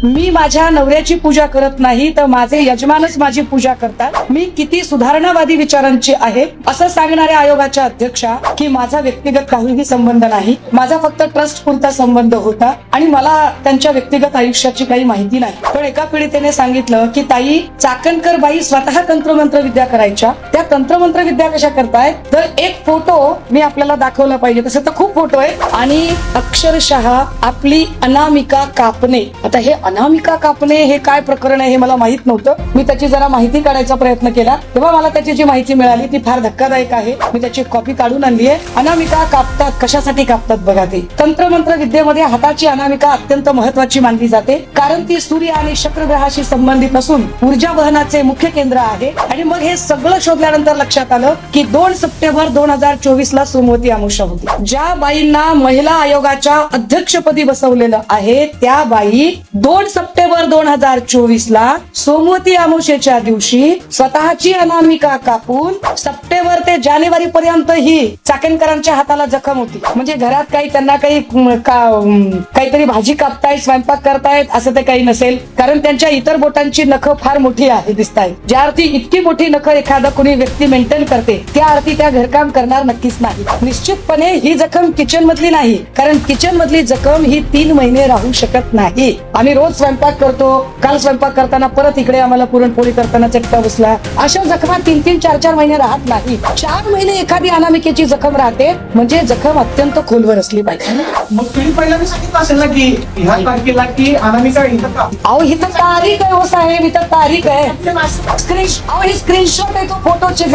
मी माझ्या नवऱ्याची पूजा करत नाही तर माझे यजमानच माझी पूजा करतात. मी किती सुधारणावादी विचारांची आहे असं सांगणाऱ्या आयोगाच्या अध्यक्षा की माझा व्यक्तिगत काहीही संबंध नाही, माझा फक्त ट्रस्ट पुरता संबंध होता आणि मला त्यांच्या व्यक्तिगत आयुष्याची काही माहिती नाही. पण एका पीडितेने सांगितलं की ताई, चाकणकर बाई स्वतः तंत्रमंत्र विद्या करायच्या, त्या तंत्रमंत्र विद्या कशा करतायत तर एक फोटो मी आपल्याला दाखवला पाहिजे, तसं तर खूप फोटो आहे. आणि अक्षरशः आपली अनामिका कापणे, आता हे अनामिका कापणे हे काय प्रकरण आहे हे मला माहित नव्हतं. मी त्याची जरा माहिती काढायचा प्रयत्न केला तेव्हा मला त्याची जी माहिती मिळाली ती फार धक्कादायक आहे. मी त्याची कॉपी काढून आणली आहे. अनामिका कापतात, कशासाठी कापतात बघा. ते तंत्रमंत्र विद्येमध्ये हाताची अनामिका अत्यंत महत्वाची मानली जाते, कारण ती सूर्य आणि शुक्र ग्रहाशी संबंधित असून ऊर्जा वहनाचे मुख्य केंद्र आहे. आणि मग हे सगळं शोधल्यानंतर लक्षात आलं की 2 सप्टेंबर 2024 ला सोमवती अमावस्या होती. ज्या बाईंना महिला आयोगाच्या अध्यक्षपदी बसवलेलं आहे त्या बाई 2 सप्टेंबर 2024 ला सोमवती अमावस्येच्या दिवशी स्वतःची अनामिका कापून सप्टेंबर ते जानेवारी पर्यंत ही चाकणकरांच्या हाताला जखम होती. म्हणजे घरात काही त्यांना काहीतरी भाजी कापतायत, स्वयंपाक करतायत असं ते काही नसेल, कारण त्यांच्या इतर बोटांची नखं फार मोठी आहे दिसत आहेत. ज्या अर्थी इतकी मोठी नखं एखादा कोणी व्यक्ती मेंटेन करते त्या अर्थी त्या घरकाम करणार नक्कीच नाही. निश्चितपणे ही जखम किचन मधली नाही, कारण किचन मधली जखम ही 3 महिने राहू शकत नाही. आम्ही रोज स्वयंपाक करतो, काल स्वयंपाक करताना परत इकडे आम्हाला पुरणपोळी करताना चटका बसला, अशा जखमा 3-3, 4-4 महिने राहत नाही. 4 महिने एखादी अनामिकेची जखम राहते म्हणजे जखम अत्यंत खोलवर असली पाहिजे. मग तुम्ही पहिल्यांदा सांगितलं असेल ना की ह्या तारखेला की अनामिका इथं का? अहो इथं तारीख आहे हो साहेब, इथं तारीख आहे. अहो ही स्क्रीनशॉट आहे तो फोटोचे.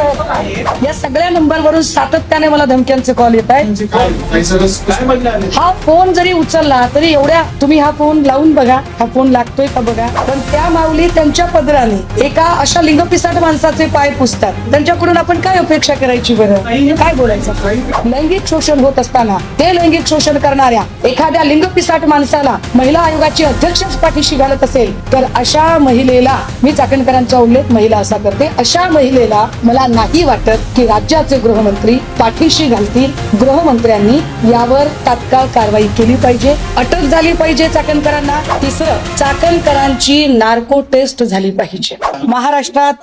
या सगळ्या नंबरवरून सातत्याने मला धमक्यांचे कॉल येत आहेत. हा फोन जरी उचलला तरी एवढ्या तुम्ही हा फोन लावून बघा, हा फोन लागतोय का बघा. पण त्या माऊली त्यांच्या पदराने एका अशा लिंगपिसाट माणसाचे पाय पुसतात, त्यांच्याकडून आपण काय अपेक्षा करायची बरं? काय बोलायचं? लैंगिक शोषण होत असताना ते लैंगिक शोषण करणाऱ्या एखाद्या लिंगपिसाट माणसाला महिला आयोगाची अध्यक्षच पाठीशी घालत असेल तर अशा महिलेला, मी चाकणकरांचा उल्लेख महिला असा करते, अशा महिलेला मला नाही वाटत की राज्याचे गृहमंत्री पाठीशी घालतील. गृहमंत्र्यांनी यावर तात्काळ कारवाई केली पाहिजे, अटक झाली पाहिजे चाकणकरांना. तिसरं, चाकणकरांची नार्को टेस्ट झाली पाहिजे. महाराष्ट्रात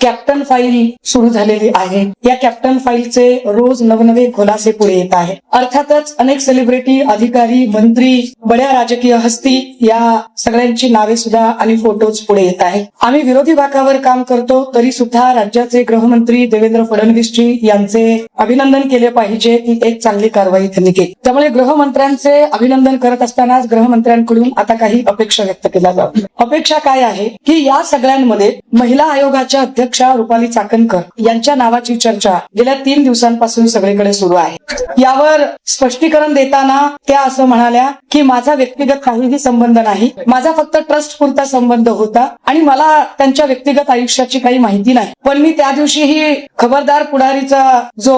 कॅप्टन फाईल सुरू झालेली आहे. या कॅप्टन फाईलचे रोज नवनवे खुलासे पुढे येत आहेत. अर्थातच अनेक सेलिब्रिटी, अधिकारी, मंत्री, बड्या राजकीय हस्ती या सगळ्यांची नावे सुद्धा आणि फोटोज पुढे येत आहेत. आम्ही विरोधी भागावर काम करतो तरी सुद्धा राज्याचे गृहमंत्री देवेंद्र फडणवीसजी यांचे अभिनंदन केले पाहिजे की एक चांगली कारवाई त्यांनी केली. त्यामुळे गृहमंत्र्यांचे अभिनंदन करत असतानाच गृहमंत्र्यांकडून आता काही अपेक्षा व्यक्त केल्या जातात. अपेक्षा काय आहे की या सगळ्यांमध्ये महिला आयोगाच्या अध्यक्षा रुपाली चाकणकर यांच्या नावाची चर्चा गेल्या 3 दिवसांपासून सगळीकडे सुरू आहे. यावर स्पष्टीकरण देताना त्या असं म्हणाल्या की माझा व्यक्तिगत काहीही संबंध नाही, माझा फक्त ट्रस्ट पुरता संबंध होता आणि मला त्यांच्या व्यक्तिगत आयुष्याची काही माहिती नाही. पण मी त्या दिवशी ही खबरदार पुढारीचा जो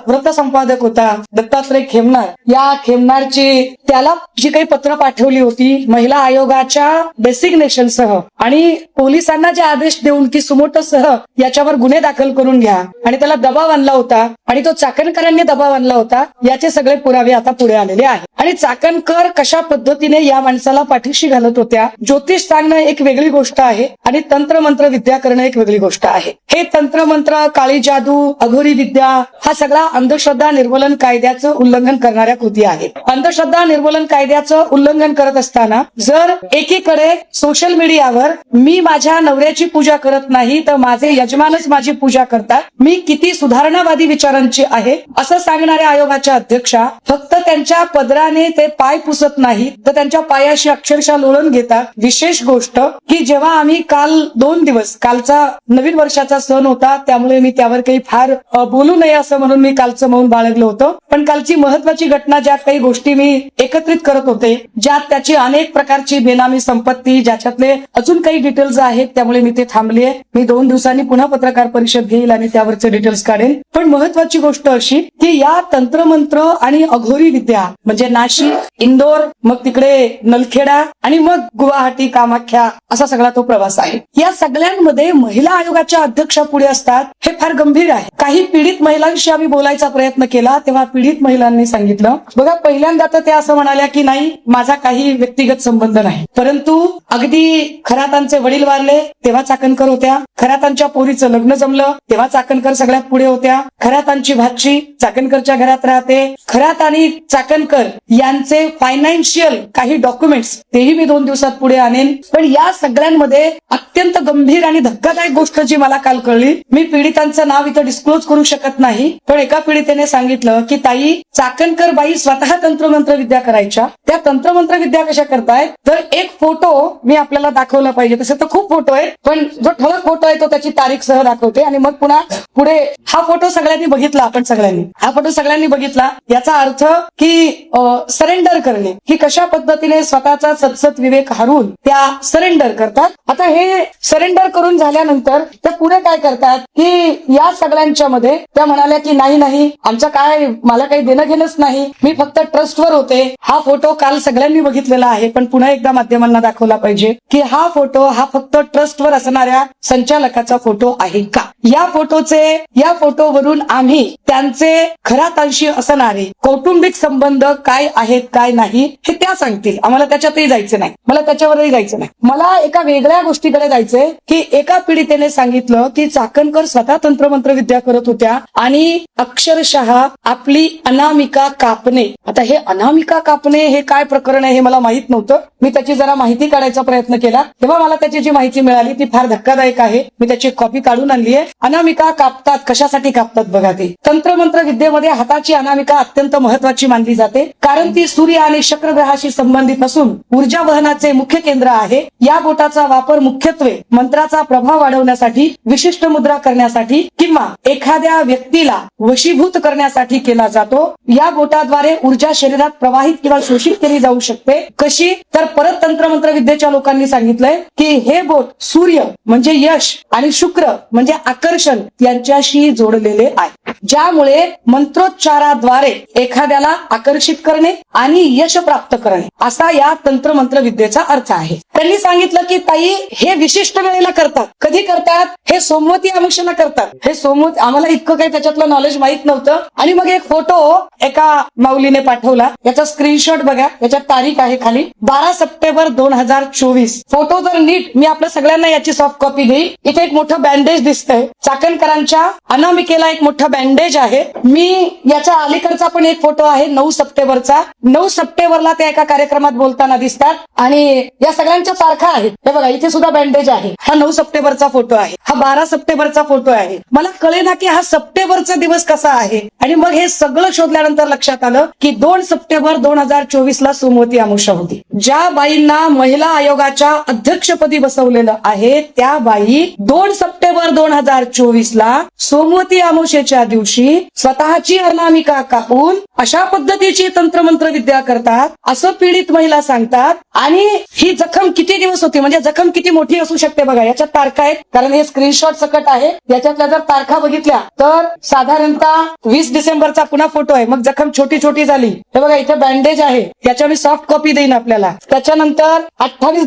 व्रत संपादक होता दत्तात्रय खेमनार, या खेमनारची त्याला जी काही पत्र पाठवली होती महिला आयोगाच्या डेसिग्नेशन सह आणि पोलिसांना जे आदेश देऊन की सुमोटोसह याच्यावर गुन्हे दाखल करून घ्या आणि त्याला दबाव आणला होता आणि तो चाकणकरांनी दबाव आणला होता, याचे सगळे पुरावे आता पुढे आलेले आहेत. आणि चाकणकर कशा पद्धतीने या माणसाला पाठीशी घालत होत्या. ज्योतिष सांगणं एक वेगळी गोष्ट आहे आणि तंत्रमंत्र विद्या करणं एक वेगळी गोष्ट आहे. हे तंत्रमंत्र, काळी जादू, अघोरी विद्या हा सगळा अंधश्रद्धा निर्मूलन कायद्याचं उल्लंघन करणाऱ्या कृती आहेत. अंधश्रद्धा निर्मूलन कायद्याचं उल्लंघन करत असताना जर एकीकडे सोशल मीडियावर मी माझ्या नवऱ्याची पूजा करत नाही तर माझे यजमानच माझी पूजा करतात, मी किती सुधारणावादी विचारांची आहे असं सांगणाऱ्या आयोगाच्या अध्यक्षा फक्त त्यांच्या पदराने ते पाय पुसत नाहीत तर त्यांच्या पायाशी अक्षरशः लोळण घेतात. विशेष गोष्ट की जेव्हा आम्ही काल 2 दिवस, कालचा नवीन वर्षाचा सण होता त्यामुळे मी त्यावर काही फार बोलू नये असं म्हणून मी कालचं मौन बाळगलं होतं. पण कालची महत्वाची घटना, ज्यात काही गोष्टी मी एकत्रित करत होते, ज्यात त्याची अनेक प्रकारची बेनामी संपत्ती, ज्याच्यातले अजून काही डिटेल्स आहेत, त्यामुळे मी ते थांबलीये. मी 2 दिवसांनी पुन्हा पत्रकार परिषद घेईल आणि त्यावरचे डिटेल्स काढेन. पण महत्वाची गोष्ट अशी की या तंत्रमंत्र आणि अघोरी विद्या म्हणजे नाशिक, इंदोर, मग तिकडे नलखेडा आणि मग गुवाहाटी, कामाख्या असा सगळा तो प्रवास आहे. या सगळ्यांमध्ये महिला आयोगाच्या अध्यक्षा पुढे असतात हे फार गंभीर आहे. काही पीडित महिलांशी आम्ही बोलायचा प्रयत्न केला तेव्हा पीडित महिलांनी सांगितलं, बघा पहिल्यांदा तर त्या असं म्हणाल्या की की नाही माझा काही व्यक्तिगत संबंध नाही, परंतु अगदी खरातांचे वडील वारले तेव्हा चाकणकर होत्या, खरातांच्या पोरीचं लग्न जमलं तेव्हा चाकणकर सगळ्यात पुढे होत्या, खरातांची भाची चाकणकरच्या घरात राहते, खरात आणि चाकणकर यांचे फायनान्शियल काही डॉक्युमेंट्स तेही मी 2 दिवसात पुढे आणेन. पण या सगळ्यांमध्ये अत्यंत गंभीर आणि धक्कादायक गोष्ट जी मला काल कळली, मी पीडितांचं नाव इथं डिस्क्लोज करू शकत नाही, पण एका पीडितेने सांगितलं की ताई चाकणकर बाई स्वतः तंत्रमंत्र विद्या करायच्या, त्या तंत्रमंत्र विद्या कशा करतायत, तर एक फोटो मी आपल्याला दाखवला पाहिजे, तसे तर खूप फोटो आहेत पण जो ठळक फोटो आहे तो त्याची तारीख सह दाखवते आणि मग पुन्हा पुढे हा फोटो सगळ्यांनी बघितला, आपण सगळ्यांनी हा फोटो सगळ्यांनी बघितला, याचा अर्थ की सरेंडर करणे, की कशा पद्धतीने स्वतःचा सतसत विवेक हरवून त्या सरेंडर करतात. आता हे सरेंडर करून झाल्यानंतर त्या पुढे काय करतात की या सगळ्यांच्या मध्ये त्या म्हणाल्या की नाही आमचं काय, मला काही देणं घेणंच नाही, मी फक्त ट्रस्टवर होते. हा फोटो काल सगळ्यांनी बघितलेला आहे पण पुन्हा एकदा माध्यमांना दाखवला पाहिजे की हा फोटो हा फक्त ट्रस्टवर असणाऱ्या संचालकाचा फोटो आहे का. या फोटोवरून आम्ही त्यांचे खरातांशी असणारे कौटुंबिक संबंध काय आहेत काय नाही हे त्या सांगतील, आम्हाला त्याच्यातही जायचं नाही, मला त्याच्यावरही जायचं नाही. मला एका वेगळ्या गोष्टीकडे जायचंय की एका पीडितेने सांगितलं की चाकणकर स्वतः तंत्रमंत्र विद्या करत होत्या आणि अक्षरशः आपली अनामिका कापणे. आता हे अनामिका कापणे हे काय प्रकरण आहे हे मला माहित नव्हतं, मी त्याची जरा माहिती काढायचा प्रयत्न केला तेव्हा मला त्याची जी माहिती मिळाली ती फार धक्कादायक आहे. मी त्याची कॉपी काढून आणली आहे. अनामिका कापतात, कशासाठी कापतात बघा. ते तंत्रमंत्र विद्येमध्ये हाताची अनामिका अत्यंत महत्वाची मानली जाते, कारण ती सूर्य आणि शुक्र ग्रहाशी संबंधित असून ऊर्जा वहनाचे मुख्य केंद्र आहे. या बोटाचा वापर मुख्यत्वे मंत्राचा प्रभाव वाढवण्यासाठी, विशिष्ट मुद्रा करण्यासाठी किंवा एखाद्या व्यक्तीला वशीभूत करण्यासाठी केला जातो. या बोटाद्वारे ऊर्जा शरीरात प्रवाहित किंवा शोषित केली जाऊ शकते. कशी, तर परत तंत्रमंत्र विद्येच्या लोकांनी सांगितलंय की हे बोट सूर्य म्हणजे यश आणि शुक्र म्हणजे आकर्षण यांच्याशी जोडलेले आहे, ज्यामुळे मंत्रोच्चाराद्वारे एखाद्याला आकर्षित करणे आणि यश प्राप्त करणे असा या तंत्रमंत्र विद्येचा अर्थ आहे. त्यांनी सांगितलं की ताई हे विशिष्ट वेळेला करतात. कधी करतात, हे सोमवती अमावस्येला करतात. हे सोमवती, आम्हाला इतकं काही त्याच्यातलं नॉलेज माहित नव्हतं. आणि मग एक फोटो एका माऊलीने पाठवला, याचा स्क्रीनशॉट बघा, याच्यात तारीख आहे खाली 12 सप्टेंबर 2024. फोटो जर नीट, मी आपल्या सगळ्यांना याची सॉफ्ट कॉपी देईल. इथे एक मोठं बँडेज दिसतंय, चाकणकरांच्या अनामिकेला एक मोठं बँडेज आहे. मी याच्या अलीकडचा पण एक फोटो आहे 9 सप्टेंबरचा. 9 सप्टेंबरला त्या एका कार्यक्रमात बोलताना दिसतात आणि या सगळ्यांच्या तारखा आहेत. हे बघा, इथे सुद्धा बँडेज आहे. हा 9 सप्टेंबरचा फोटो आहे, हा 12 सप्टेंबरचा फोटो आहे. मला कळेना की हा सप्टेंबरचा दिवस कसा आहे. आणि मग हे सगळं शोधल्यानंतर लक्षात आलं की 2 सप्टेंबर 2024 ला सोमवती अमावस्या होती. ज्या बाईंना महिला आयोगाच्या अध्यक्षपदी बसवलेलं आहे त्या बाई 2 सप्टेंबर 2024 ला सोमवती अमावस्येच्या दिवशी स्वतःची अनामिका कापून अशा पद्धतीची तंत्रमंत्र विद्या करतात असं पीडित महिला सांगतात. आणि ही जखम किती दिवस होती, म्हणजे जखम किती मोठी असू शकते बघा. याच्यात तारखा आहेत, कारण हे स्क्रीनशॉट सकट आहे. याच्यातल्या जर तारखा बघितल्या तर साधारणतः 20 डिसेंबरचा पुन्हा फोटो आहे. मग जखम छोटी छोटी झाली. हे बघा, इथे बँडेज आहे, याच्या मी सॉफ्ट कॉपी देईन आपल्याला. त्याच्यानंतर 28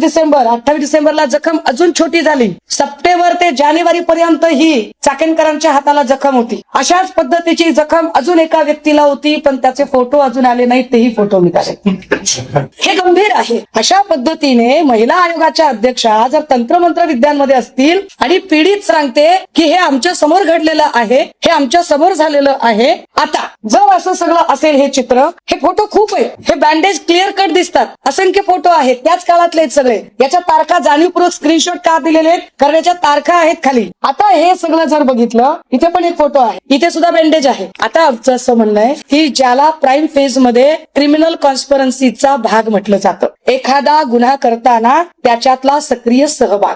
डिसेंबरला जखम अजून छोटी झाली. सप्टेंबर ते जानेवारी पर्यंत ही चाकणकरांच्या हाताला जखम होती. अशाच पद्धतीची जखम अजून एका व्यक्तीला होती, पण त्याचे फोटो अजून आले नाहीत, तेही फोटो मी काढेन. हे गंभीर आहे. अशा पद्धतीने महिला आयोगाच्या अध्यक्षा जर तंत्रमंत्र विद्यांमध्ये असतील आणि पीडित सांगते की हे आमच्या समोर घडलेलं आहे, हे आमच्या समोर झालेलं आहे. आता जर असं सगळं असेल हे चित्र, हे फोटो खूप आहे, हे बँडेज क्लिअर कट दिसतात, असंख्य फोटो आहेत, त्याच काळातले आहेत सगळे. याच्या तारखा जाणीवपूर्वक स्क्रीनशॉट का दिलेले आहेत, कारण याच्या तारखा आहेत खाली. आता हे सगळं जर बघितलं, इथे पण एक फोटो आहे, इथे सुद्धा बँडेज आहे. आता आमचं असं म्हणणं आहे की ज्याला प्राईम फेज मध्ये क्रिमिनल कॉन्स्पिरन्सीचा भाग म्हटलं जातं, एखादा गुन्हा करताना त्याच्यातला सक्रिय सहभाग.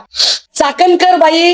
चाकणकर बाई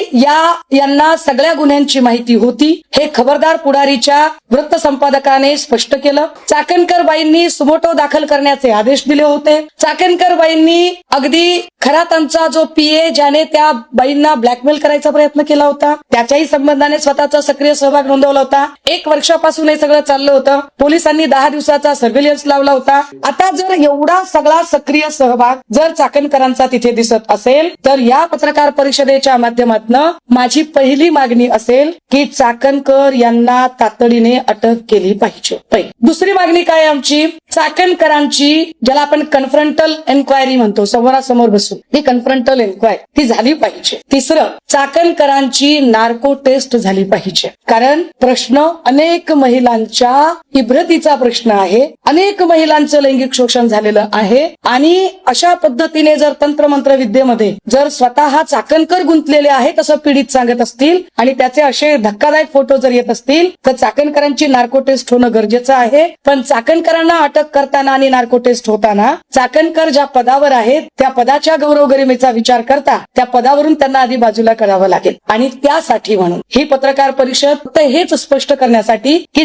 यांना सगळ्या गुन्ह्यांची माहिती होती, हे खबरदार पुढारीच्या वृत्त संपादकाने स्पष्ट केलं. चाकणकर बाईंनी सुमोटो दाखल करण्याचे आदेश दिले होते. चाकणकर बाईंनी अगदी खरातांचा जो पीए ज्याने त्या बाईंना ब्लॅकमेल करायचा प्रयत्न केला होता, त्याच्याही संबंधाने स्वतःचा सक्रिय सहभाग नोंदवला होता. 1 वर्षापासून हे सगळं चाललं होतं. पोलिसांनी 10 दिवसाचा सर्व्हिलन्स लावला होता. आता जर एवढा सगळा सक्रिय सहभाग जर चाकणकरांचा तिथे दिसत असेल, तर या पत्रकार परिषदेच्या माध्यमातून माझी पहिली मागणी असेल की चाकणकर यांना तातडीने अटक केली पाहिजे. दुसरी मागणी काय आमची, चाकणकरांची, ज्याला आपण कन्फ्रंटल एन्क्वायरी म्हणतो, समोरासमोर बसून, ही कन्फ्रंटल एन्क्वायरी ती झाली पाहिजे. तिसरं, चाकणकरांची नार्को टेस्ट झाली पाहिजे. कारण प्रश्न अनेक महिलांच्या इब्रतीचा प्रश्न आहे, अनेक महिलांचं लैंगिक शोषण झालेलं आहे. आणि अशा पद्धतीने जर तंत्रमंत्र विद्येमध्ये जर स्वतः चाकणकर गुंतलेले आहेत असं पीडित सांगत असतील आणि त्याचे असे धक्कादायक फोटो जर येत असतील तर चाकणकरांची नार्को टेस्ट होणं गरजेचं आहे. पण चाकणकरांना अटक करताना आणि नार्को टेस्ट होताना चाकणकर ज्या पदावर आहेत त्या पदाच्या गौरव गरिमेचा विचार करता त्या पदावरून त्यांना आधी बाजूला करावं लागेल. आणि त्यासाठी म्हणून ही पत्रकार परिषद फक्त हेच स्पष्ट करण्यासाठी की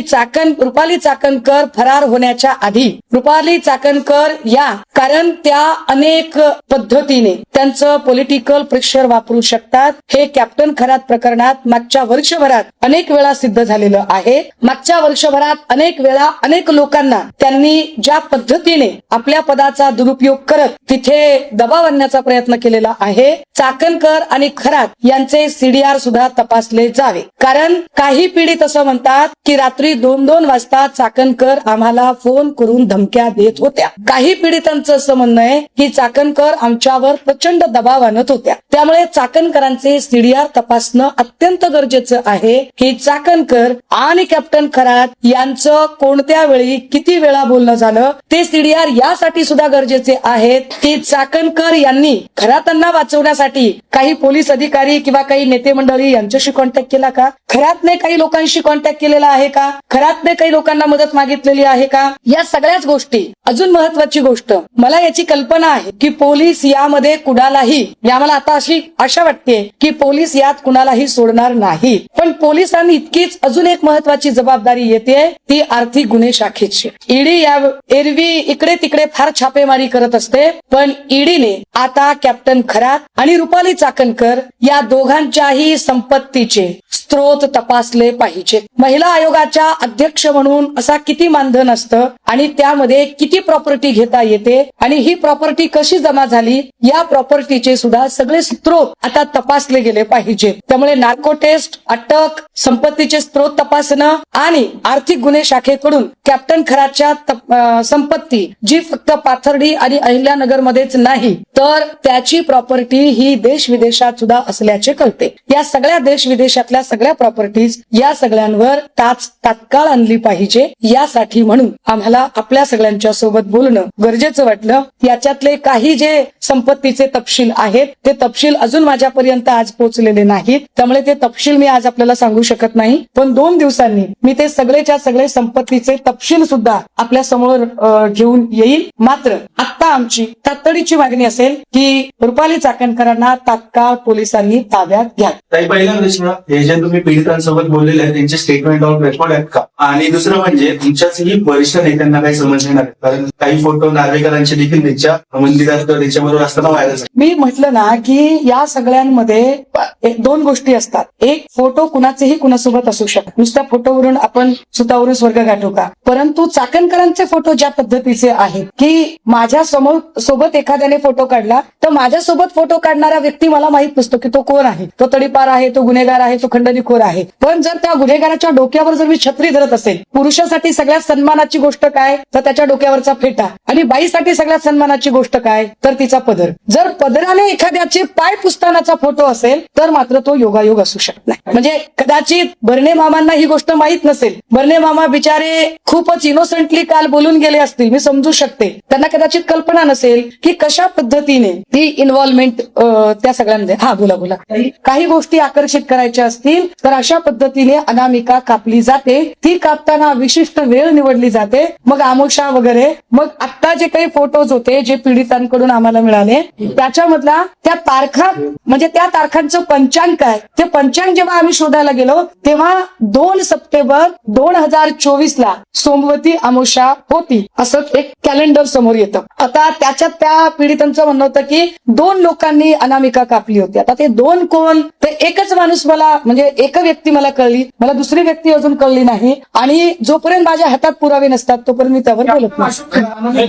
रुपाली चाकणकर फरार होण्याच्या आधी रुपाली चाकणकर या, कारण त्या अनेक पद्धतीने त्यांचं पॉलिटिकल प्रेशर वापरू शकतात. हे कॅप्टन खरात प्रकरणात मागच्या वर्षभरात अनेक वेळा सिद्ध झालेलं आहे. मागच्या वर्षभरात अनेक वेळा अनेक लोकांना त्यांनी ज्या पद्धतीने आपल्या पदाचा दुरुपयोग करत तिथे दबाव आणण्याचा प्रयत्न केलेला आहे. चाकणकर आणि खरात यांचे सीडीआर सुद्धा तपासले जावे. कारण काही पीडित असं म्हणतात की रात्री 2-2 वाजता चाकणकर आम्हाला फोन करून धमक्या देत होत्या. काही पीडितांचं असं म्हणणं आहे की चाकणकर आमच्यावर प्रचंड दबाव आणत होत्या. त्यामुळे चाकणकरांचे सीडीआर तपासणं अत्यंत गरजेचं आहे की चाकणकर आणि कॅप्टन खरात यांचं कोणत्या वेळी किती वेळा बोलणं झालं. ते सीडीआर यासाठी सुद्धा गरजेचे आहेत की चाकणकर यांनी खरातांना वाचवण्यासाठी काही पोलीस अधिकारी किंवा काही नेते मंडळी यांच्याशी कॉन्टॅक्ट केला का? खरातने काही लोकांशी कॉन्टॅक्ट केलेला आहे का? खरातने काही लोकांना मदत मागितलेली आहे का? या सगळ्याच गोष्टी. अजून महत्वाची गोष्ट, मला याची कल्पना आहे की पोलीस यामध्ये कुणालाही, आम्हाला आता अशी आशा वाटते की पोलीस यात कुणालाही सोडणार नाही. पण पोलिसांनी इतकीच अजून एक महत्वाची जबाबदारी येते, ती आर्थिक गुन्हे शाखेची. ईडी या एरवी इकडे तिकडे फार छापेमारी करत असते, पण ईडीने आता कॅप्टन खरात आणि रुपाली चाकणकर या दोघांच्याही संपत्तीचे स्त्रोत तपासले पाहिजे. महिला आयोगाच्या अध्यक्ष म्हणून असा किती मानधन असतं आणि त्यामध्ये किती प्रॉपर्टी घेता येते आणि ही प्रॉपर्टी कशी जमा झाली, या प्रॉपर्टीचे सुद्धा सगळे स्त्रोत आता तपासले गेले पाहिजे. त्यामुळे नार्को टेस्ट, अटक, संपत्तीचे स्त्रोत तपासणं आणि आर्थिक गुन्हे शाखेकडून कॅप्टन खरातच्या संपत्ती जी फक्त पाथर्डी आणि अहिल्यानगर मध्येच नाही तर त्याची प्रॉपर्टी ही देश विदेशात सुद्धा असल्याचे कळते. या सगळ्या देश विदेशातल्या सगळ्या प्रॉपर्टीज या सगळ्यांवर तात्काळ आणली पाहिजे. यासाठी म्हणून आम्हाला आपल्या सगळ्यांच्या सोबत बोलणं गरजेचं वाटलं. याच्यातले काही जे संपत्तीचे तपशील आहेत ते तपशील अजून माझ्यापर्यंत आज पोहोचलेले नाहीत, त्यामुळे ते तपशील मी आज आपल्याला सांगू शकत नाही. पण 2 दिवसांनी मी ते सगळेच्या सगळे संपत्तीचे तपशील सुद्धा आपल्या समोर घेऊन येईल. मात्र आता आमची तातडीची मागणी असेल की रुपाली चाकणकरांना तात्काळ पोलिसांनी ताब्यात घ्या. पहिला प्रश्न, हे जे तुम्ही पीडितांसोबत बोललेले आहेत त्यांचे स्टेटमेंट ऑन रेकॉर्ड आहेत का? आणि दुसरं म्हणजे तुमच्याचही वरिष्ठ नेत्यांना काही समजणार आहे, कारण काही फोटो नार्वेकरांचे देखील त्यांच्या मंदिरात त्याच्याबरोबर असताना व्हायरल झाले. मी म्हटलं ना की या सगळ्यांमध्ये 2 गोष्टी असतात. एक, फोटो कुणाचेही कुणासोबत असू शकतात, नुसत्या फोटोवरून आपण सुतावरून स्वर्ग गाठू का? परंतु चाकणकरांचे फोटो ज्या पद्धतीचे आहेत की माझ्या सोबत एखाद्याने फोटो काढला तर माझ्यासोबत फोटो काढणारा व्यक्ती मला माहित नसतो की तो कोण आहे, तो तडीपार आहे, तो गुन्हेगार आहे, तो खंडणीखोर आहे. पण जर त्या गुन्हेगाराच्या डोक्यावर जर मी छत्री धरत असेल, पुरुषासाठी सगळ्यात सन्मानाची गोष्ट काय तर त्याच्या डोक्यावरचा फेटा, आणि बाईसाठी सगळ्यात सन्मानाची गोष्ट काय तर तिचा पदर. जर पदराने एखाद्याचे पाय पुसतानाचा फोटो असेल तर मात्र तो योगायोग असू शकत नाही. म्हणजे कदाचित बर्ने मामांना ही गोष्ट माहीत नसेल, बर्ने मामा बिचारे खूपच इनोसंटली काल बोलून गेले असतील, मी समजू शकते. त्यांना कदाचित कल्पना नसेल की कशा पद्धतीने ती इन्व्हॉल्वमेंट त्या सगळ्यांमध्ये. हा बोला. काही गोष्टी आकर्षित करायच्या असतील तर अशा पद्धतीने अनामिका कापली जाते. ती कापताना विशिष्ट वेळ निवडली जाते, मग आमोशा वगैरे. मग आता जे काही फोटोज होते जे पीडितांकडून आम्हाला मिळाले त्याच्यामधला त्या तारखा, म्हणजे त्या तारखांचं पंचांग काय, ते पंचांग जेव्हा आम्ही शोधायला गेलो तेव्हा 2 सप्टेंबर 2024 सोमवती अमावस्या होती असं एक कॅलेंडर समोर येतं. आता त्याच्यात त्या पीडितांचं म्हणणं होतं की 2 लोकांनी अनामिका कापली होती. आता ते 2 कोण, ते एकच माणूस मला, म्हणजे एक व्यक्ती मला कळली, मला दुसरी व्यक्ती अजून कळली नाही. आणि जोपर्यंत माझ्या हातात पुरावे नसतात तोपर्यंत मी त्यावर बोलत नाही.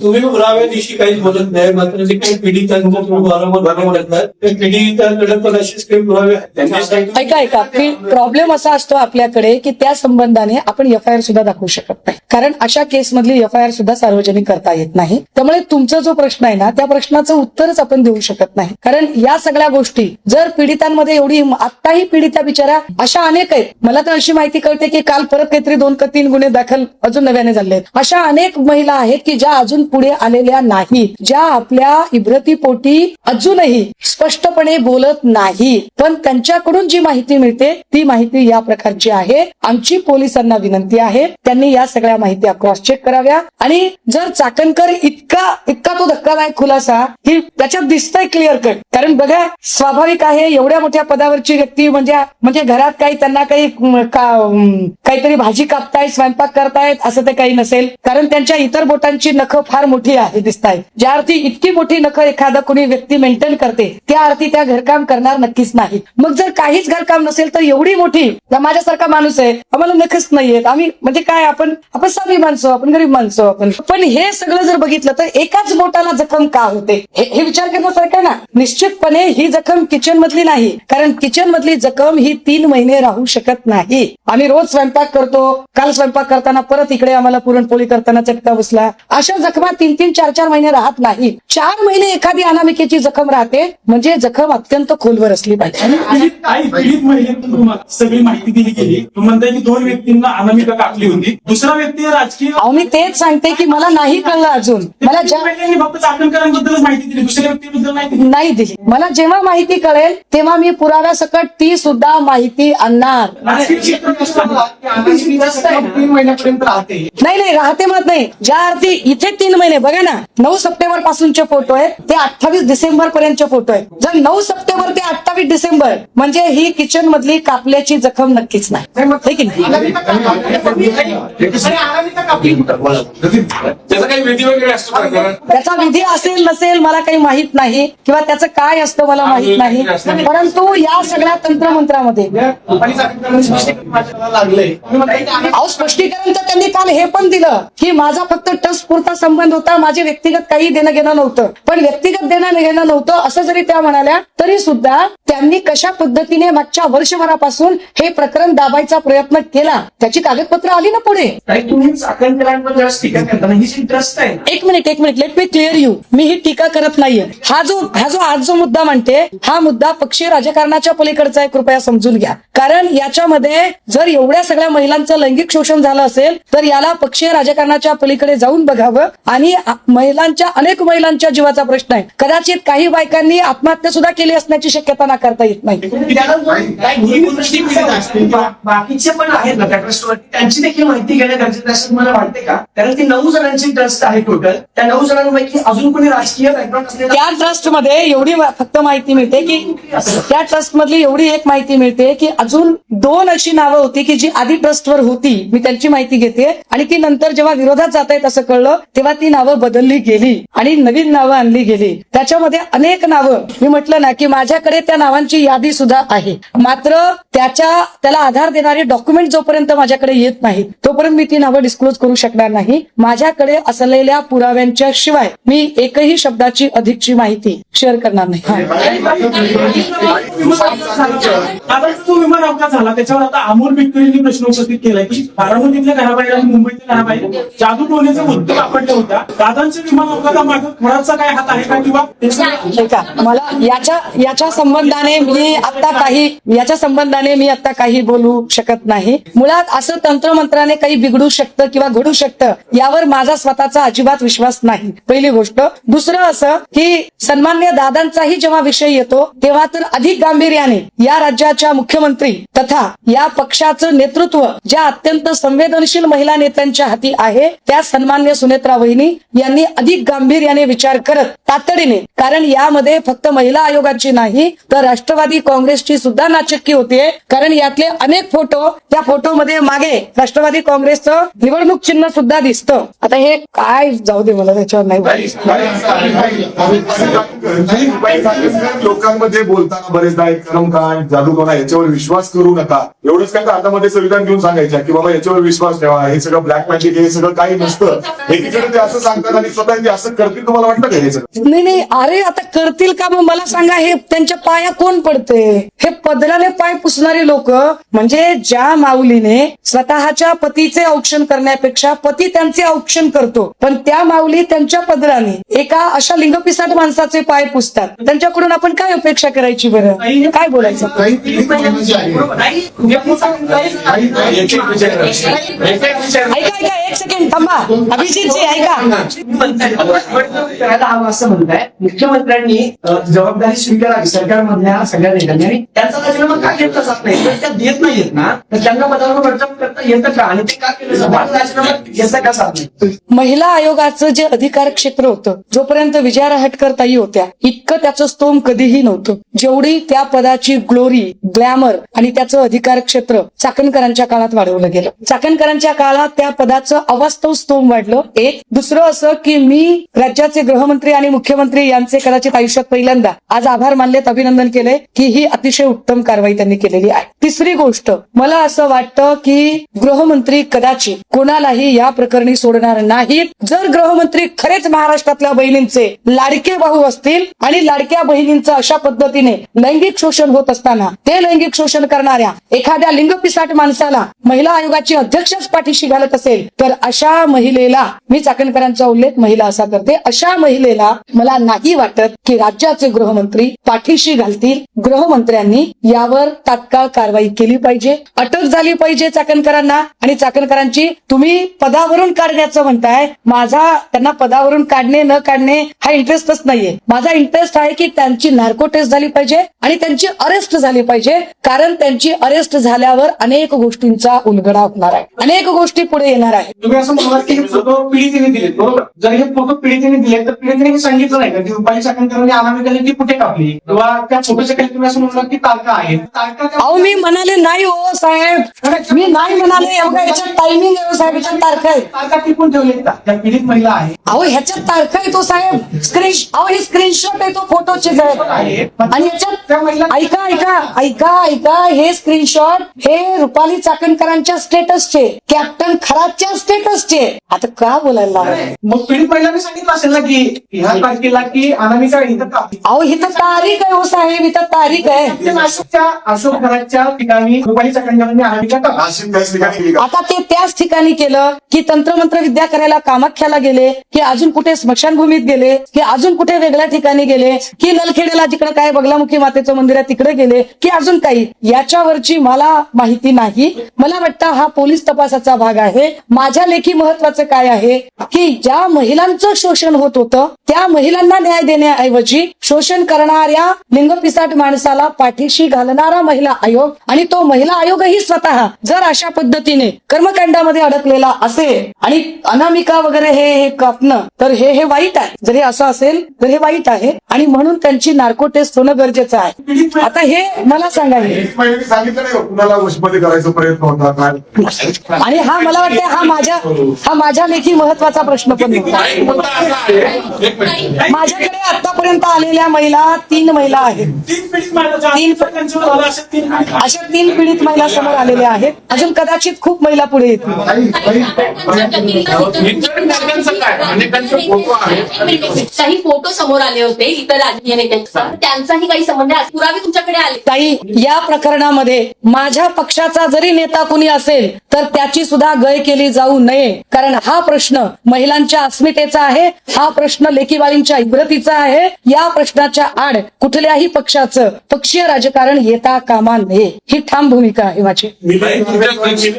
तुम्ही पुराव्या दिवशी काही बोलत नाही, मात्र जे काही पीडितांच्या वारंवार म्हणतात ते पीडितांकडे पण अशी स्क्रिप्ट व्हावी. ऐका प्रॉब्लेम असा असतो आपल्याकडे की त्या संबंधाने आपण एफआयआर सुद्धा दाखवू शकत नाही, कारण अशा केसमधली एफआयआर सुद्धा सार्वजनिक करता येत नाही. त्यामुळे तुमचा जो प्रश्न आहे ना, त्या प्रश्नाचं उत्तरच आपण देऊ शकत नाही. कारण या सगळ्या गोष्टी जर पीडितांमध्ये एवढी, आत्ताही पीडिता बिचारा अशा अनेक आहेत. मला तर अशी माहिती कळते की काल परत काहीतरी 2 का 3 गुन्हे दाखल अजून नव्याने झाले आहेत. अशा अनेक महिला आहेत की ज्या अजून पुढे आलेल्या नाहीत, ज्या आपल्या इब्रतीपोटी अजूनही स्पष्टपणे बोलत नाही, पण त्यांच्याकडून जी माहिती मिळते ती माहिती या प्रकारची आहे. आमची पोलिसांना विनंती आहे त्यांनी या सगळ्या माहिती क्रॉस चेक कराव्या. आणि जर चाकणकर इतका तो धक्कादायक खुलासा की त्याच्यात दिसतंय क्लिअर कट, कारण बघा स्वाभाविक आहे एवढ्या मोठ्या पदावरची व्यक्ती म्हणजे घरात काही त्यांना काहीतरी भाजी कापतायत, स्वयंपाक करतायत असं ते काही नसेल, कारण त्यांच्या इतर बोटांची नखं फार मोठी आहे दिसतायत. ज्या अर्थी इतकी मोठी नखं एखादा कोणी व्यक्ती मेंटेन करते त्या अर्थी त्या घरकाम करणार नक्कीच नाही. मग जर काहीच घरकाम नसेल तर एवढी मोठी, माझ्यासारखा माणूस आहे, आम्हाला नखच नाहीयेत, आम्ही म्हणजे काय आपण साधी माणसं, आपण गरीब माणसं आपण, पण हे सगळं जर बघितलं तर एकाच बोटाला जखम का होते हे विचार करण्यासारखं आहे ना. निश्चितपणे ही जखम किचन मधली नाही, कारण किचन मधली जखम ही 3 महिने राहू शकत नाही. आम्ही रोज स्वयंपाक करतो, काल स्वयंपाक करताना परत इकडे आम्हाला पुरणपोळी करताना चटका बसला, अशा जखमा 3-3, 4-4 महिने राहत नाही. 4 महिने एखादी अनामिकेची जखम राहते म्हणजे जखम अत्यंत खोलवर असली पाहिजे. पीडित महिलेतून तुम्हाला सगळी माहिती दिली गेली. तुम्ही म्हणताय की 2 व्यक्तींना अनामिका कापली होती, दुसरा व्यक्ती राजकीय. अहो मी तेच सांगते की मला नाही कळलं अजून. मला फक्त चाकणकरांबद्दलच माहिती दिली, दुसऱ्या व्यक्तीबद्दल नाही दिली. मला जेव्हा माहिती कळेल तेव्हा मी पुराव्यासकट ती सुद्धा माहिती आणणार. 3 महिन्यापर्यंत राहते. नाही राहते मत नाही. ज्या अर्थी इथे 3 महिने बघा ना, 9 सप्टेंबर पासूनचे फोटो आहेत ते 28 डिसेंबर पर्यंतचे फोटो आहेत. जर 9 सप्टेंबर ते 28 डिसेंबर म्हणजे ही किचन मधली कापल्याची जखम नक्कीच नाही. त्याचा काही विधी वगैरे असतो, त्याचा विधी असेल नसेल मला काही माहित नाही, किंवा त्याचं काय असतं मला माहित नाही, परंतु या सगळ्या तंत्रमंत्रामध्ये अहो स्पष्टीकरण तर त्यांनी काल हे पण दिलं की माझा फक्त ट्रस्ट पुरता संबंध होता, माझे व्यक्तिगत काही देणं घेणं नव्हतं. पण व्यक्तिगत देणं घेणं नव्हतं असं जरी त्या म्हणाल्या तरी सुद्धा त्यांनी कशा पद्धतीने मागच्या वर्षभरापासून हे प्रकरण दाबायचा प्रयत्न केला त्याची कागदपत्र आली ना पुढे. तुम्ही चाकणकरांवर टीका करताना ही जी ट्रस्ट आहे. एक minute let me clear you. मी ही टीका करत नाहीये. हा जो आज जो मुद्दा म्हणते हा मुद्दा पक्षीय राजकारणाच्या पलीकडचा आहे, कृपया समजून घ्या. कारण याच्यामध्ये जर एवढ्या सगळ्या महिलांचं लैंगिक शोषण झालं असेल तर याला पक्षीय राजकारणाच्या पलीकडे जाऊन बघावं. आणि अनेक महिलांच्या जीवाचा प्रश्न आहे. कदाचित काही बायकांनी आत्महत्या सुद्धा केली असण्याची शक्यता नाकारता येत नाही. बाकीचे पण आहेत ना त्या ट्रस्टवरती, त्यांची देखील माहिती घेणं गरजेचं असं मला वाटते का? कारण ती 9 जणांची ट्रस्ट आहे टोटल. त्या 9 जणांपैकी अजून कोणी राजकीय बॅकग्राऊंड असलेला त्या ट्रस्टमध्ये एवढी फक्त माहिती मिळते की त्या ट्रस्ट मधली एवढी एक माहिती मिळते की अजून 2 अशी नावं होती की जी आधी ट्रस्टवर होती. मी त्यांची माहिती घेते आणि ती नंतर जेव्हा विरोधात जात आहेत असं कळलं तेव्हा ती नावं बदलली गेली आणि नवीन नावं आणली गेली. त्याच्यामध्ये अनेक नावं, मी म्हटलं ना की माझ्याकडे त्या नावांची यादी सुद्धा आहे, मात्र त्याला आधार देणारे डॉक्युमेंट जोपर्यंत माझ्याकडे येत नाही तोपर्यंत मी ती नावं डिस्क्लोज करू शकणार नाही. माझ्याकडे असलेल्या पुराव्यांच्या शिवाय मी एकही शब्दाची अधिकची माहिती शेअर करणार नाही. जो विमान अपघात झाला त्याच्यावर आता अमोल मिटकरींनी प्रश्न उपस्थित केलाय की बारामतीतल्या घराबाहेर आणि मुंबईतल्या घराबाहेर जादू टोण्याचे मुद्दे आपटले होत्या. दादांच्या विमान अपघातामागे कोणाचा काय हात आहे का, किंवा मला याच्या संबंधाने मी आता काही बोलू शकत नाही. मुळात असं तंत्रमंत्राने काही बिघडू शकतं किंवा घडू शकतं यावर माझा स्वतःचा अजिबात विश्वास नाही, पहिली गोष्ट. दुसरं असं की सन्मान्य दादांचाही जेव्हा विषय येतो तेव्हा तर अधिक गांभीर्याने या राज्याच्या मुख्यमंत्री तथा या पक्षाचं नेतृत्व ज्या अत्यंत संवेदनशील महिला नेत्यांच्या हाती आहे त्या सन्मान्य सुनेत्रा वहिनी यांनी अधिक गांभीर्याने विचार करत तातडीने, कारण यामध्ये फक्त महिला आयोगाची नाही तर राष्ट्रवादी काँग्रेसची सुद्धा नाचक्की होतीये. कारण यातले अनेक फोटो, त्या फोटोमध्ये मागे राष्ट्रवादी काँग्रेसचं निवडणूक चिन्ह सुद्धा दिसतं. आता हे काय जाऊ दे, मला त्याच्यावर नाही. लोकांमध्ये बोलताना बरेचदा एक कर्मकांड, जादूटोणा याच्यावर विश्वास करू नका एवढंच काय तर हातामध्ये संविधान घेऊन सांगायचं की बाबा याच्यावर विश्वास ठेवा, हे सगळं ब्लॅक मॅजिक, हे सगळं काही नसतं. एकीकडे ते असं सांगतात सांगतात आणि स्वतः ते असं करतील तुम्हाला वाटतं का हे सगळं? नाही अरे आता करतील का? मग मला सांगा, हे त्यांच्या पाया कोण पडते? हे पदराने पाय पुसणारी लोक, म्हणजे ज्या माऊलीने स्वतःच्या पतीचे औक्षण करण्यापेक्षा पती त्यांचे औक्षण करतो, पण त्या माऊली त्यांच्या पदराने एका अशा लिंगपिसाट माणसाचे पाय पुसतात. त्यांच्याकडून आपण काय अपेक्षा करायची बरं? काय बोलायचं? काही पीडित महिलांची आहे. नाही, तुम्ही आपण सांगितलं आहे ना. ऐका एक सेकंड थांबा. अभिजितजी ऐका. करायला हवं असं म्हणताय. मुख्यमंत्र्यांनी जबाबदारी स्वीकारावी सरकारमधल्या सगळ्या नेत्यांनी, आणि त्यांचा राजीनामा का घेतला जात नाही? तर त्या देत नाहीयेत ना, तर त्यांना पदावर बडजाप करता येतं का? आणि ते का केलं जातं? राजीनामा घेता का जात नाही? महिला आयोगाचं जे अधिकार क्षेत्र होतं, जोपर्यंत विजया रहाटकर ताई होत्या, इतकं त्याचं स्तोम कधीही नव्हतं जेवढी त्या पदाची ग्लोरी, ग्लॅमर आणि त्याचं अधिकार क्षेत्र चाकणकरांच्या काळात वाढवलं गेलं. चाकणकरांच्या काळात त्या पदाचं अवास्तव स्तोम वाढलं. एक दुसरं असं की मी राज्याचे गृहमंत्री आणि मुख्यमंत्री यांचे कदाचित आयुष्यात पहिल्यांदा आज आभार मानलेत, अभिनंदन केले की ही अतिशय उत्तम कारवाई त्यांनी केलेली आहे. तिसरी गोष्ट, मला असं वाटतं की गृहमंत्री कदाचित कोणालाही या प्रकरणी सोडणार नाहीत. जर गृहमंत्री खरेच महाराष्ट्रातल्या बहिणींचे लाडके भाऊ असतील आणि लाडक्या बहिणींचं अशा पद्धतीने लैंगिक शोषण होत असताना ते लैंगिक शोषण करणाऱ्या एखाद्या लिंगपिसाट माणसाला महिला आयोगाची अध्यक्षच पाठीशी घालत असेल, तर अशा महिलेला, मी चाकणकरांचा उल्लेख महिला असा करते, अशा महिलेला मला नाही वाटत की राज्याचे गृहमंत्री पाठीशी घालतील. गृहमंत्र्यांनी यावर तात्काळ कारवाई केली पाहिजे, अटक झाली पाहिजे चाकणकरांना. आणि चाकणकरांची तुम्ही पदावरून काढण्याचं म्हणताय, माझा त्यांना पदावरून काढणे न काढणे हा इंटरेस्टच नाहीये. माझा इंटरेस्ट आहे की त्यांची नार्को टेस्ट झाली पाहिजे आणि त्यांची अरेस्ट झाली पाहिजे, कारण त्यांची अरेस्ट झाल्यावर अनेक गोष्टींचा उलगडा होणार आहे, अनेक गोष्टी पुढे येणार आहे. तुम्ही असं म्हणालात की हे फोटो पीडितेने दिलेत, बरोबर? जर हे फोटो पीडितेने दिले तर पीडितेने हे सांगितलं नाही का की रुपाली चाकणकरांनी अनामिकाने ती कुठे टाकली, किंवा त्या फोटोच्या काही तुम्ही असं म्हणालात की तारखा आहेत, तारखा अहो मी म्हणाले नाही हो साहेब, मी नाही म्हणाले. एवढं याच्यात टायमिंग आहे हो साहेब, याच्यात तारखा आहे. तारखा टिपून ठेवली का त्या पीडित महिला आहे? अहो ह्याच्यात तारखा आहे तो साहेब, अहो हे स्क्रीनशॉट आहे तो फोटोचे साहेब. आणि याच्यात ऐका ऐका ऐका ऐका हे स्क्रीनशॉट हे रुपाली चाकणकरांच्या स्टेटसचे, कॅप्टन खरातच्या स्टेटसचे. आता का बोलायला लागलाय? मग पीडित महिलांनी सांगितलं असेल ना की ह्या तारखेला की अनामिका इथं कापली. अहो इथं तारीख आहे हो साहेब, इथं तारीख आहे. अशोक घराच्या ठिकाणी रुपाली चाकणकरांनी अनामिका कापली. नाशिक त्याच ठिकाणी केली का? आता ते त्याच ठिकाणी केलं की तंत्रमंत्र विद्या करायला कामाख्याला गेले, की अजून कुठे स्मशानभूमीत गेले, की अजून कुठे वेगळ्या ठिकाणी गेले, की नलखेड्याला जिकडे काय बगलामुखी मातेचं मंदिर आहे तिकडे गेले, की अजून काही, याच्यावरची मला माहिती नाही. मला वाटतं हा पोलीस तपासाचा भाग आहे. माझ्या लेखी महत्वाचं काय आहे की ज्या महिलांचं शोषण होत होतं त्या महिलांना न्याय देण्याऐवजी शोषण करणाऱ्या लिंगपिसाट माणसाला पाठीशी घालणारा महिला आयोग, आणि तो महिला आयोगही स्वतः जर अशा पद्धतीने कर्मकांडामध्ये अडकलेला असेल आणि अनामिका वगैरे हे कापणं, तर हे वाईट आहे. जर हे असं असेल तर हे वाईट आहे, आणि म्हणून त्यांची नार्को टेस्ट होणं गरजेचं आहे. आता हे मला सांगायचं, एक महिन्याने सांगितलं नाही का, कुणाला वशमध्ये करायचा प्रयत्न होता काय? आणि हा मला वाटतं हा माझ्या लेखी महत्वाचा प्रश्न पण नव्हता. माझ्याकडे आतापर्यंत आलेल्या महिला 3 महिला आहेत. 3 पीडित महिला त्यांच्यावर झालं अशा 3 पीडित. अशा 3 पीडित महिला समोर आलेल्या आहेत. अजून कदाचित खूप महिला पुढे येतील. काही फोटो समोर आले होते इतर राजकीय नेत्यांचा, त्यांचाही काही संबंध आहे, पुरावे तुमच्याकडे आले? ताई, या प्रकरणामध्ये माझ्या पक्षाचा जरी नेता कुणी असेल तर त्याची सुद्धा गय केली जाऊ नये, कारण हा प्रश्न महिलांच्या अस्मितेचा आहे, हा प्रश्न लेकीबाळींच्या इब्रतीचा आहे. या प्रश्नाच्या आड कुठल्याही पक्षाचं पक्षीय राजकारण येता कामा नये, ही ठाम भूमिका आहे माझी.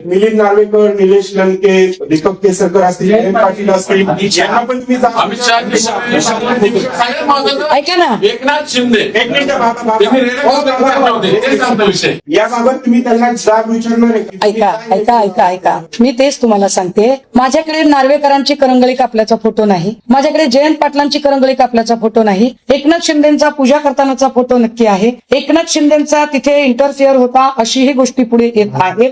मिलिंद नार्वेकर, निलेश लंके, दीपक केसरकर असतील, जयंत पाटील असतील, यांना पण तुम्ही अमित सगळ्यात महत्वाचं ऐका ना, एकनाथ शिंदे एक मिनिट त्यांनी ते सांगतो विषय. याबाबत तुम्ही त्यांना जाब विचारणार आहे? ऐका ऐका ऐका ऐका मी तेच तुम्हाला सांगते. माझ्याकडे नार्वेकरांची करंगळी कापल्याचा फोटो नाही, माझ्याकडे जयंत पाटलांची करंगळी कापल्याचा फोटो नाही. एकनाथ शिंदेचा पूजा करतानाचा फोटो नक्की आहे. एकनाथ शिंदेचा तिथे इंटरफिअर होता अशीही गोष्टी पुढे येत आहेत.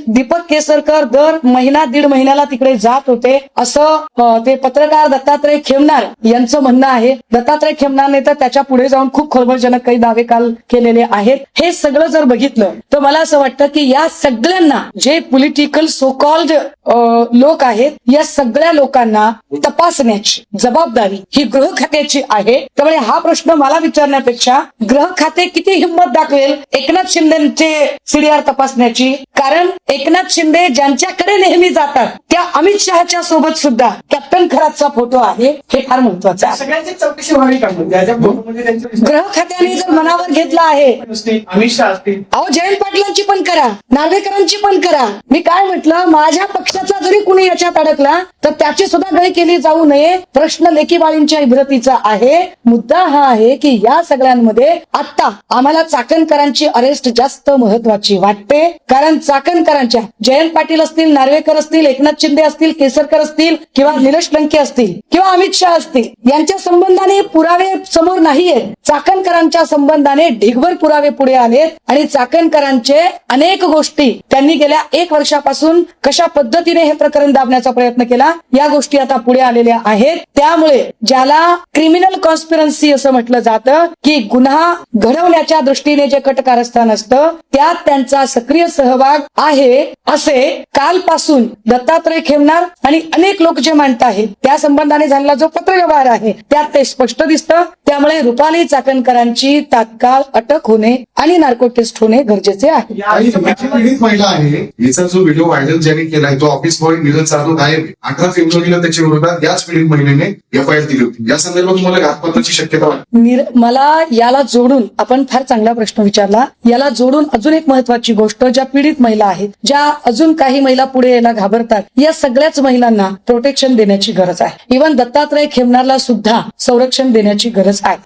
दीपक केसरकर दर महिना 1.5 महिन्याला तिकडे जात होते असं ते पत्रकार दत्तात्रय खेमनार यांचं म्हणणं आहे. दत्तात्रय खेमनारने तर त्याच्या पुढे जाऊन खूप खळबळजनक काही दावे काल केलेले आहेत. हे सगळं जर बघितलं तर मला असं वाटतं की या सगळ्यांना जे पॉलिटिकल सो कॉल्ड लोक आहेत, या सगळ्या लोकांना तपासण्याची जबाबदारी ही गृह खात्याची आहे. त्यामुळे हा प्रश्न मला विचारण्यापेक्षा गृह खाते किती हिंमत दाखवेल एकनाथ शिंदेचे सीडीआर तपासण्याची. कारण एकनाथ शिंदे ज्यांच्याकडे नेहमी जातात त्या अमित शहाच्या सोबत सुद्धा कॅप्टन खरातचा फोटो आहे, हे फार महत्वाचं आहे. सगळ्यांची चौकशी व्हावी का म्हणजे त्याच्या फोटोमध्ये त्यांचे गृह खात्याने जर मनावर घेतला आहे, अमित शहा असतील, अहो जयंत पाटलांची पण करा, नार्वेकरांची पण करा. मी काय म्हटलं, माझ्या पक्षाचा जरी कुणी याच्यात अडकला तर त्याची सुद्धा गय केली जाऊ नये. प्रश्न लेकीबाळींच्या इब्रतीचा आहे. मुद्दा हा आहे की या सगळ्यांमध्ये आता आम्हाला चाकणकरांची अरेस्ट जास्त महत्वाची वाटते. कारण चाकणकरांच्या जयंत पाटील असतील, नार्वेकर असतील, एकनाथ शिंदे असतील, केसरकर असतील किंवा निलेश लंके असतील किंवा अमित शहा असतील, यांच्या संबंधाने पुरावे समोर नाहीयेत. चाकणकरांच्या संबंधाने ढिगभर पुरावे पुढे आलेत आणि चाकणकरांचे अनेक गोष्टी त्यांनी गेल्या 1 वर्षापासून कशा पद्धतीने हे प्रकरण दाबण्याचा प्रयत्न केला, या गोष्टी आता पुढे आलेल्या आहेत. त्यामुळे ज्याला क्रिमिनल कॉन्स्पिरन्सी असं म्हटलं जातं की गुन्हा घडवण्याच्या दृष्टीने जे कटकारस्थान असतं त्यात त्यांचा सक्रिय सहभाग आहे, असे कालपासून दत्तात्रय खेमनार आणि अनेक लोक जे मांडत आहेत त्या संबंधाने झालेला जो पत्रव्यवहार आहे त्यात ते स्पष्ट दिसतं. त्यामुळे रुपाली चाकणकरांची तात्काळ अटक होणे आणि नार्को टेस्ट होणे गरजेचे आहे. आणि जी पीडित महिला आहे, याचा जो व्हिडिओ व्हायरल ज्याने केलाय तो ऑफिस बॉय निरज जाधव गायब. 18 फेब्रुवारीला त्याच्या विरोधात याच पीडित महिलेने एफआयआर दिली होती. या संदर्भात तुम्हाला घातपाताची शक्यता वाटते? मला याला जोडून, आपण फार चांगला प्रश्न विचारला, याला जोडून अजून एक महत्वाची गोष्ट, ज्या पीडित महिला आहेत, ज्या अजून काही महिला पुढे यायला घाबरतात, या सगळ्याच महिलांना प्रोटेक्शन देण्याची गरज आहे. इव्हन दत्तात्रय खेमनारला सुद्धा संरक्षण देण्याची गरज आहे.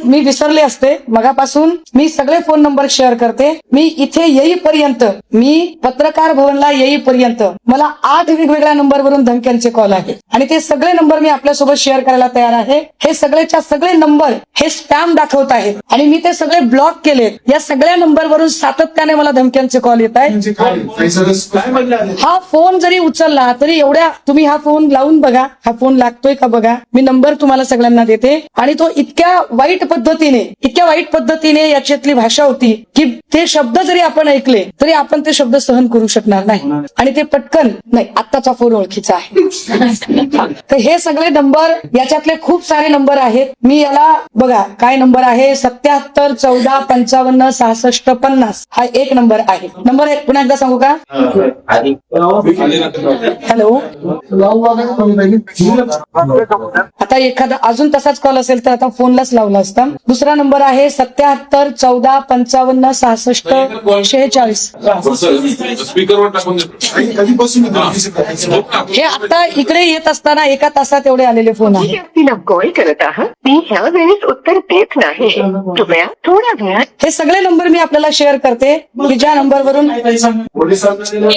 मी विसरले असते मगापासून, मी सगळे फोन नंबर शेअर करते. मी इथे येईपर्यंत, मी पत्रकार भवनला येईपर्यंत मला 8 वेगवेगळ्या नंबरवरून धमक्यांचे कॉल आहेत आणि ते सगळे नंबर मी आपल्यासोबत शेअर करायला तयार आहे. हे सगळेच्या सगळे नंबर हे स्पॅम दाखवत आहेत आणि मी ते सगळे ब्लॉक केले. या सगळ्या नंबरवरून सातत्याने मला धमक्यांचे कॉल येत आहेत. म्हणजे काय हा फोन जरी उचलला तरी एवढ्या, तुम्ही हा फोन लावून बघा, हा फोन लागतोय का बघा. मी नंबर तुम्हाला सगळ्यांना देते आणि तो इतक्या वाईट पद्धतीने याच्यातली भाषा होती की ते शब्द जरी आपण ऐकले तरी आपण ते शब्द सहन करू शकणार नाही आणि ते पटकन नाही. आत्ताचा फोन ओळखीचा आहे. तर हे सगळे नंबर, याच्यातले खूप सारे नंबर आहेत. मी याला बघा काय नंबर आहे, 77 14 55 66 50 हा एक नंबर आहे. नंबर एक पुन्हा एकदा सांगू का? हॅलो, आता एखादा अजून तसाच कॉल असेल तर आता फोनलाच लावला असता. दुसरा नंबर आहे 77 14 55 66 46. स्पीकरवर टाकून देतो. कधीपासून हे आता इकडे येत असताना 1 तासात एवढे आलेले फोन आहेत. व्यक्तीला कॉल करत आहात ती ह्या वेळेस उत्तर देत नाही. कृपया थोड्या वेळात. हे सगळे नंबर मी आपल्याला शेअर करते की ज्या नंबरवरून पोलिसांना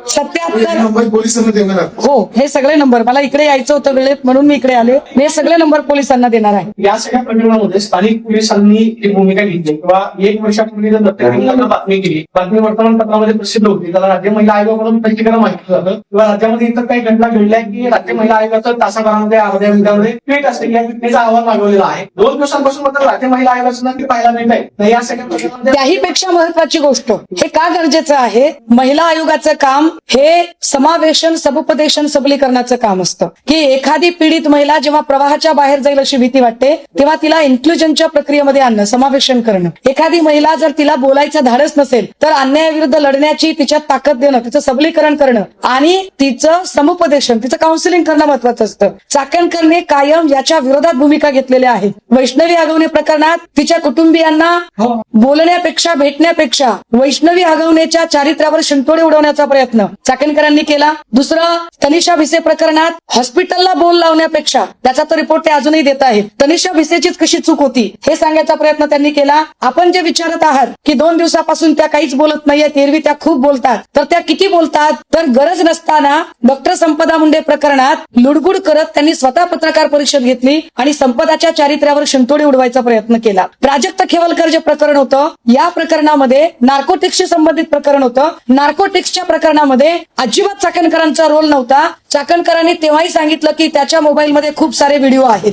77 पोलिसांना देणार. हो, हे सगळे नंबर, मला इकडे यायचं होतं वेळेत म्हणून मी इकडे आले. हे सगळे नंबर पोलिसांना देणार आहे. या सगळ्या प्रकरणामध्ये स्थानिक पोलिसांनी एक भूमिका घेतली किंवा 1 वर्षापूर्वी जर दत्तक बातमी केली, बातमी वर्तमानपत्रामध्ये प्रसिद्ध होती, त्याला राज्य महिला आयोगाकडून प्रत्येकाला माहिती जातं किंवा राज्यामध्ये इतर काही घटना घडल्या की राज्य महिला आयोगाचं तासाभरामध्ये अर्ध्या मिनिटामध्ये ट्विट असते, या घटनेचा अहवाल मागवलेला आहे. 2 दिवसांपासून मात्र राज्य महिला आयोगाचं नाव पाहायला मिळत आहे. या सगळ्या प्रकरणामध्ये त्याहीपेक्षा महत्वाची गोष्ट, हे का गरजेचं आहे, महिला आयोगाचं काम हे समावेशन, समुपदेशन, सबलीकरणाचं काम असतं की एखादी पीडित महिला जेव्हा प्रवाहाच्या बाहेर जाईल अशी भीती वाटते तेव्हा तिला इन्क्लुजनच्या प्रक्रियेमध्ये आणणं, समावेशन करणं. एखादी महिला जर तिला बोलायचं धाडस नसेल तर अन्यायाविरुद्ध लढण्याची तिच्यात ताकद देणं, तिचं सबलीकरण करणं आणि तिचं समुपदेशन, तिचं काउन्सिलिंग करणं महत्वाचं असतं. चाकणकरने कायम याच्या विरोधात भूमिका घेतलेल्या आहेत. वैष्णवी आगवणे प्रकरणात तिच्या कुटुंबियांना बोलण्यापेक्षा, भेटण्यापेक्षा वैष्णवी आगवणेच्या चारित्र्यावर शिंतोडे उडवण्याचा प्रयत्न चाकणकरांनी केला. दुसरं, तनिषा भिसे प्रकरणात हॉस्पिटलला बोल लावण्यापेक्षा, त्याचा तो रिपोर्ट ते अजूनही देत आहेत, तनिषा भिसेचीच कशी चूक होती हे सांगायचा प्रयत्न त्यांनी केला. आपण जे विचारत आहात की 2 दिवसापासून त्या काहीच बोलत नाहीयेत, एरवी त्या खूप बोलतात, तर त्या किती बोलतात, तर गरज नसताना डॉक्टर संपदा मुंडे प्रकरणात लुडबुड करत त्यांनी स्वतः पत्रकार परिषद घेतली आणि संपदाच्या चारित्र्यावर शिंतोडे उडवायचा प्रयत्न केला. प्राजक्त खेवलकर जे प्रकरण होतं, या प्रकरणामध्ये नार्कोटिक्सशी संबंधित प्रकरण होतं. नार्कोटिक्सच्या प्रकरणामध्ये अजिबात चाकणकरांचा रोल नव्हता. चाकणकरांनी तेव्हाही सांगितलं की त्याच्या मोबाईलमध्ये खूप सारे व्हिडिओ आहेत.